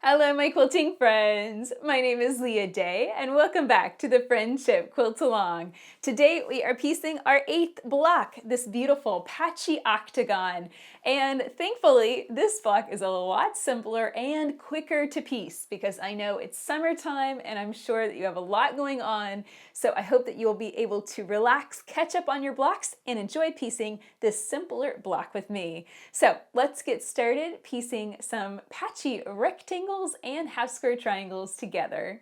Hello, my quilting friends. My name is Leah Day, and welcome back to the Friendship Quilt Along. Today we are piecing our 8th block, this beautiful Patchy Octagon. And thankfully, this block is a lot simpler and quicker to piece because I know it's summertime and I'm sure that you have a lot going on. So I hope that you'll be able to relax, catch up on your blocks, and enjoy piecing this simpler block with me. So let's get started piecing some patchy rectangles and half square triangles together.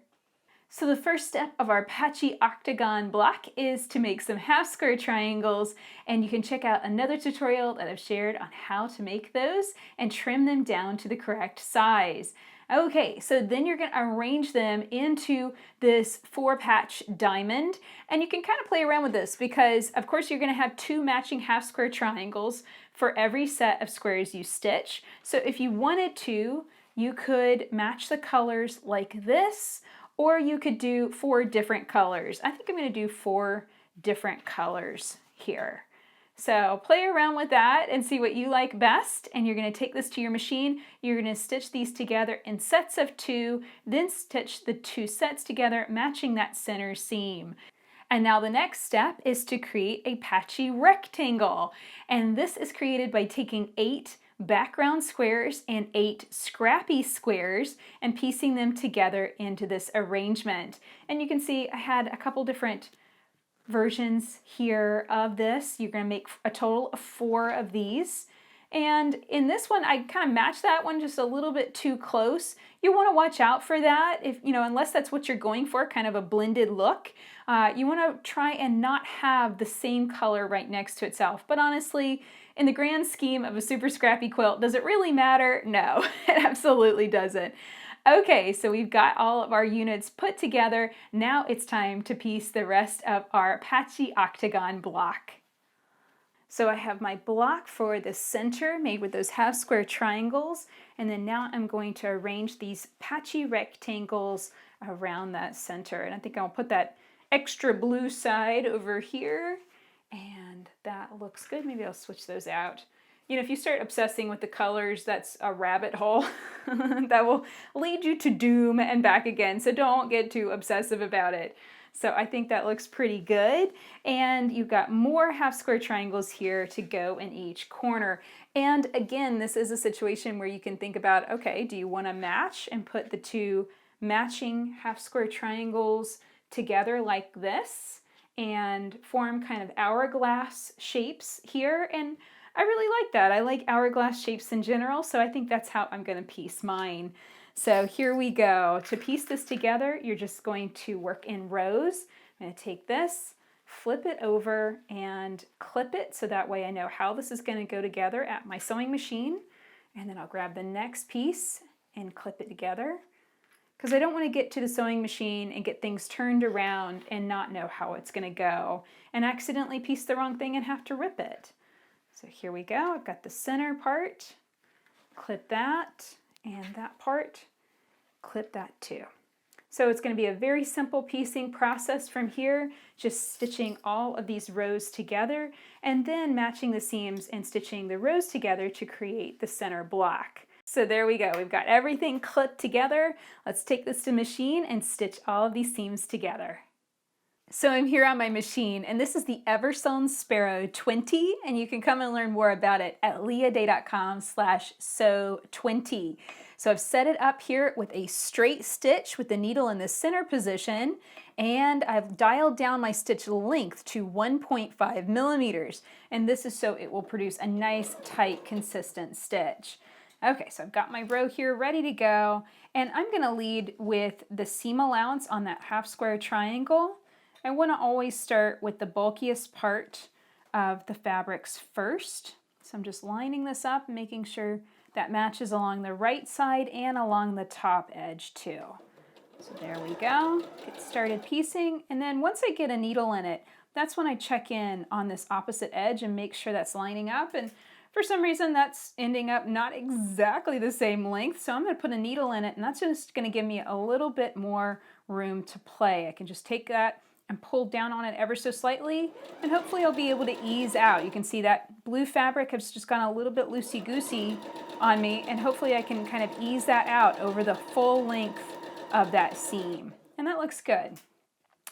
So the first step of our Patchy Octagon block is to make some half square triangles, and you can check out another tutorial that I've shared on how to make those and trim them down to the correct size. Okay, so then you're going to arrange them into this 4-patch diamond, and you can kind of play around with this because of course you're going to have 2 matching half square triangles for every set of squares you stitch. So if you wanted to, you could match the colors like this, or you could do 4 different colors. I think I'm going to do 4 different colors here. So play around with that and see what you like best. And you're going to take this to your machine. You're going to stitch these together in sets of 2, then stitch the 2 sets together, matching that center seam. And now the next step is to create a patchy rectangle. And this is created by taking 8 background squares and 8 scrappy squares and piecing them together into this arrangement. And you can see I had a couple different versions here of this. You're going to make a total of 4 of these. And in this one, I kind of matched that one just a little bit too close. You want to watch out for that, if unless that's what you're going for, kind of a blended look. You want to try and not have the same color right next to itself. But honestly, in the grand scheme of a super scrappy quilt, does it really matter? No, it absolutely doesn't. Okay, so we've got all of our units put together. Now it's time to piece the rest of our Patchy Octagon block. So I have my block for the center made with those half square triangles, and then now I'm going to arrange these patchy rectangles around that center. And I think I'll put that extra blue side over here, and that looks good. Maybe I'll switch those out. If you start obsessing with the colors, that's a rabbit hole that will lead you to doom and back again. So don't get too obsessive about it. So I think that looks pretty good. And you've got more half square triangles here to go in each corner. And again, this is a situation where you can think about, okay, do you want to match and put the 2 matching half square triangles together like this and form kind of hourglass shapes here? And I really like that. I like hourglass shapes in general, so I think that's how I'm going to piece mine. So here we go. To piece this together, you're just going to work in rows. I'm going to take this, flip it over, and clip it so that way I know how this is going to go together at my sewing machine. And then I'll grab the next piece and clip it together because I don't want to get to the sewing machine and get things turned around and not know how it's going to go and accidentally piece the wrong thing and have to rip it. So here we go. I've got the center part, clip that, and that part, clip that too. So it's going to be a very simple piecing process from here, just stitching all of these rows together and then matching the seams and stitching the rows together to create the center block. So there we go. We've got everything clipped together. Let's take this to machine and stitch all of these seams together. So I'm here on my machine, and this is the Eversewn Sparrow 20, and you can come and learn more about it at leahday.com/sew20. So I've set it up here with a straight stitch with the needle in the center position, and I've dialed down my stitch length to 1.5 millimeters, and this is so it will produce a nice, tight, consistent stitch. Okay, so I've got my row here ready to go, and I'm going to lead with the seam allowance on that half square triangle. I want to always start with the bulkiest part of the fabrics first. So I'm just lining this up, making sure that matches along the right side and along the top edge too. So there we go. Get started piecing, and then once I get a needle in it, that's when I check in on this opposite edge and make sure that's lining up. And for some reason that's ending up not exactly the same length, so I'm going to put a needle in it, and that's just going to give me a little bit more room to play. I can just take that and pull down on it ever so slightly, and hopefully I'll be able to ease out. You can see that blue fabric has just gone a little bit loosey-goosey on me, and hopefully I can kind of ease that out over the full length of that seam. And that looks good.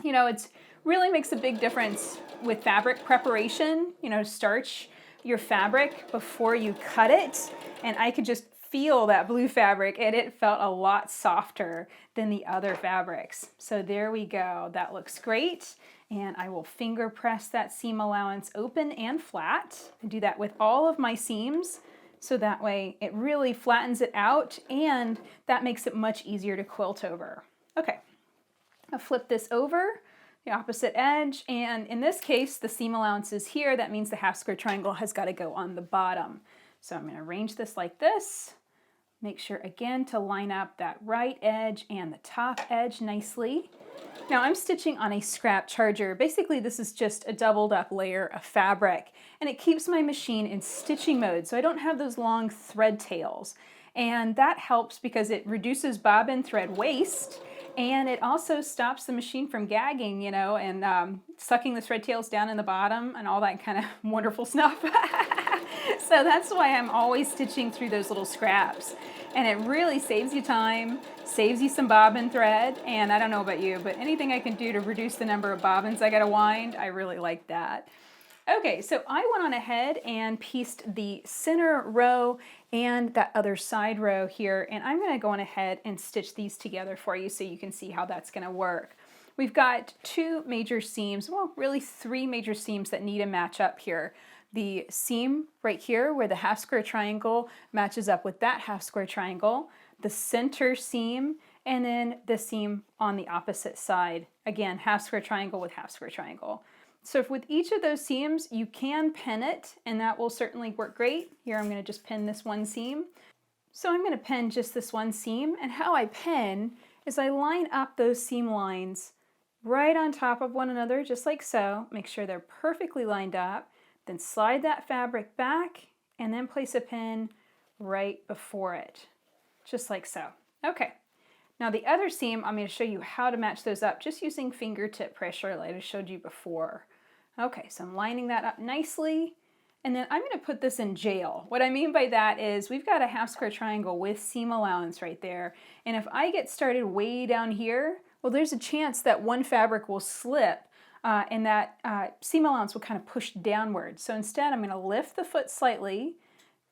You know, it really makes a big difference with fabric preparation, you know, starch your fabric before you cut it. And I could just feel that blue fabric, and it felt a lot softer than the other fabrics. So there we go. That looks great. And I will finger press that seam allowance open and flat. I do that with all of my seams, so that way it really flattens it out, and that makes it much easier to quilt over. Okay, I'll flip this over the opposite edge, and in this case the seam allowance is here. That means the half square triangle has got to go on the bottom. So I'm going to arrange this like this. Make sure again to line up that right edge and the top edge nicely. Now I'm stitching on a scrap charger. Basically this is just a doubled up layer of fabric, and it keeps my machine in stitching mode so I don't have those long thread tails. And that helps because it reduces bobbin thread waste, and it also stops the machine from gagging, you know, and sucking the thread tails down in the bottom and all that kind of wonderful stuff. So that's why I'm always stitching through those little scraps. And it really saves you time, saves you some bobbin thread, and I don't know about you, but anything I can do to reduce the number of bobbins I gotta wind, I really like that. Okay, so I went on ahead and pieced the center row and that other side row here, and I'm gonna go on ahead and stitch these together for you so you can see how that's gonna work. We've got two major seams, well, really three major seams that need to match up here. The seam right here where the half square triangle matches up with that half square triangle, the center seam, and then the seam on the opposite side. Again, half square triangle with half square triangle. So if with each of those seams, you can pin it, and that will certainly work great. Here I'm going to just pin this one seam. So I'm going to pin just this one seam, and how I pin is I line up those seam lines right on top of one another, just like so. Make sure they're perfectly lined up. Then slide that fabric back and then place a pin right before it, just like so. Okay, now the other seam, I'm going to show you how to match those up just using fingertip pressure like I showed you before. Okay, so I'm lining that up nicely, and then I'm going to put this in jail. What I mean by that is we've got a half square triangle with seam allowance right there, and if I get started way down here, well, there's a chance that one fabric will slip, and that seam allowance will kind of push downward. So instead I'm going to lift the foot slightly,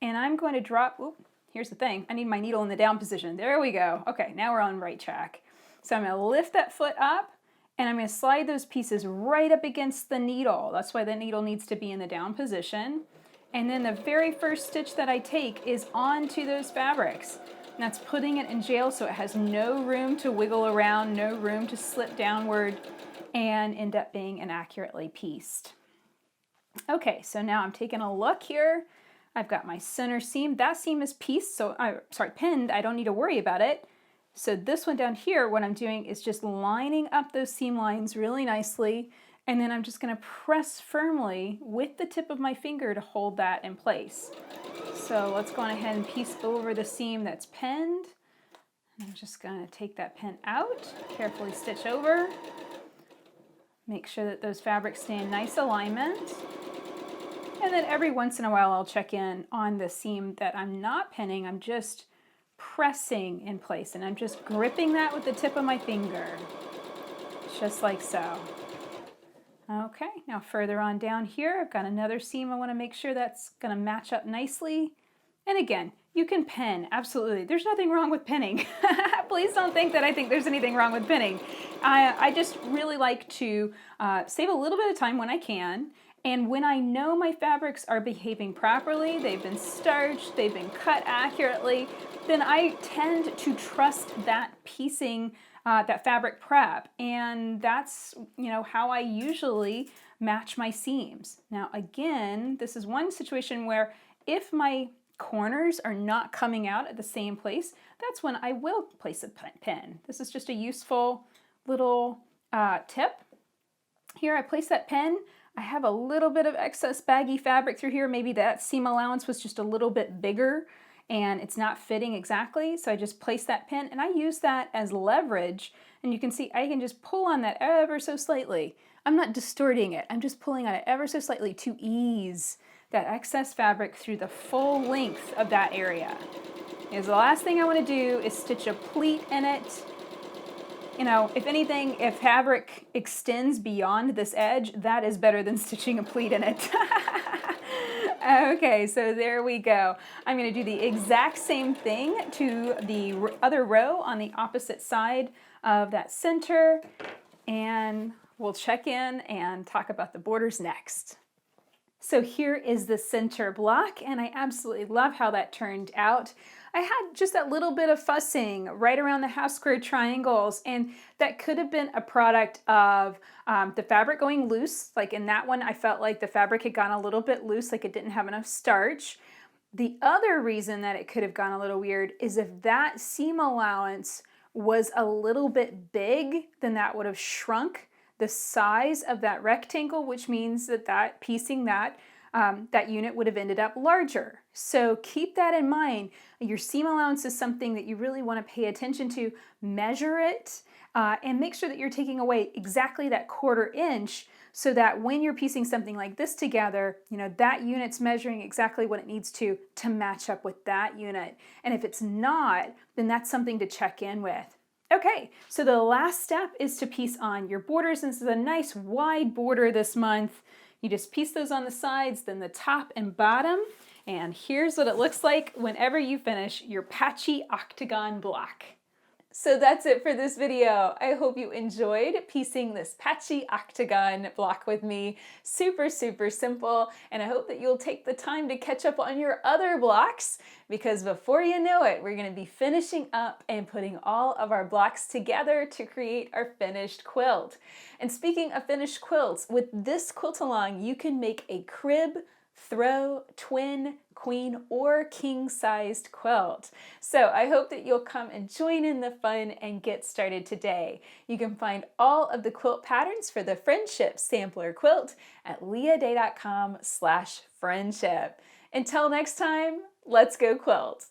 and I'm going to drop, oop, here's the thing, I need my needle in the down position. There we go. Okay, now we're on the right track. So I'm going to lift that foot up, and I'm going to slide those pieces right up against the needle. That's why the needle needs to be in the down position. And then the very first stitch that I take is onto those fabrics. And that's putting it in jail so it has no room to wiggle around, no room to slip downward, and end up being inaccurately pieced. Okay, so now I'm taking a look here. I've got my center seam. That seam is pieced, so pinned. I don't need to worry about it. So this one down here, what I'm doing is just lining up those seam lines really nicely, and then I'm just going to press firmly with the tip of my finger to hold that in place. So let's go on ahead and piece over the seam that's pinned. I'm just going to take that pin out, carefully stitch over. Make sure that those fabrics stay in nice alignment. And then every once in a while I'll check in on the seam that I'm not pinning. I'm just pressing in place, and I'm just gripping that with the tip of my finger, just like so. Okay, now further on down here, I've got another seam. I want to make sure that's going to match up nicely. And again, you can pin, absolutely. There's nothing wrong with pinning. Please don't think that I think there's anything wrong with pinning. I just really like to save a little bit of time when I can. And when I know my fabrics are behaving properly, they've been starched, they've been cut accurately, then I tend to trust that piecing, that fabric prep. And that's, how I usually match my seams. Now, again, this is one situation where if my corners are not coming out at the same place, that's when I will place a pin. This is just a useful little tip. Here I place that pin. I have a little bit of excess baggy fabric through here. Maybe that seam allowance was just a little bit bigger, and it's not fitting exactly. So I just place that pin and I use that as leverage. And you can see I can just pull on that ever so slightly. I'm not distorting it. I'm just pulling on it ever so slightly to ease that excess fabric through the full length of that area. Because the last thing I want to do is stitch a pleat in it. You know, if anything, if fabric extends beyond this edge, that is better than stitching a pleat in it. Okay, so there we go. I'm going to do the exact same thing to the other row on the opposite side of that center, and we'll check in and talk about the borders next. So here is the center block, and I absolutely love how that turned out. I had just that little bit of fussing right around the half square triangles, and that could have been a product of the fabric going loose. Like in that one, I felt like the fabric had gone a little bit loose, like it didn't have enough starch. The other reason that it could have gone a little weird is if that seam allowance was a little bit big, then that would have shrunk the size of that rectangle, which means that piecing that unit would have ended up larger. So keep that in mind. Your seam allowance is something that you really want to pay attention to. Measure it and make sure that you're taking away exactly that 1/4 inch so that when you're piecing something like this together, you know, that unit's measuring exactly what it needs to match up with that unit. And if it's not, then that's something to check in with. Okay, so the last step is to piece on your borders. And this is a nice wide border this month. You just piece those on the sides, then the top and bottom. And here's what it looks like whenever you finish your Patchy Octagon block. So that's it for this video. I hope you enjoyed piecing this Patchy Octagon block with me. Super, super simple. And I hope that you'll take the time to catch up on your other blocks, because before you know it, we're going to be finishing up and putting all of our blocks together to create our finished quilt. And speaking of finished quilts, with this quilt along, you can make a crib, throw, twin, queen, or king-sized quilt. So I hope that you'll come and join in the fun and get started today. You can find all of the quilt patterns for the Friendship Sampler Quilt at leahday.com/friendship. Until next time, let's go quilt.